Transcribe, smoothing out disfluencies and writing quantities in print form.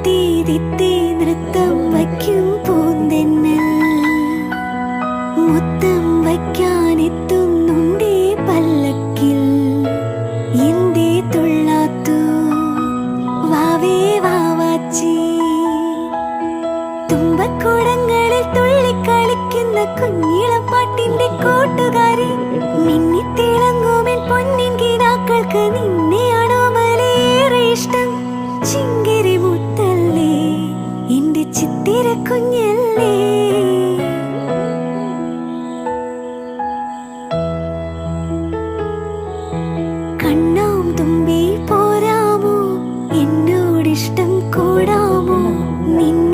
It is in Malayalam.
തിത്തി തിത്തി നൃത്തം വയ്ക്കും പൂന്തെന്നൽ മുത്തം വയ്ക്കാനെത്തുന്നുണ്ടേ പല്ലക്കിൽ എന്തേ തുള്ളാത്തു വാവേ വാവാച്ചി തുമ്പക്കൂടങ്ങളിൽ തുള്ളിക്കളിക്കുന്ന കുഞ്ഞിളപ്പാട്ടിന്റെ കൂട്ടുകാരി മിന്നിത്തിളങ്ങുമെൻ പൊന്നിൻ കിനാക്കൾക്ക് നിന്നെയാണോ മലേറെ ഇഷ്ടം ചിങ്കിരി മുത്തല്ലേ എന്റെ ചിത്തിര കുഞ്ഞല്ലേ കണ്ണാം തുമ്പി പോരാമോ എന്നോടിഷ്ടം കൂടാമോ നിന്നെ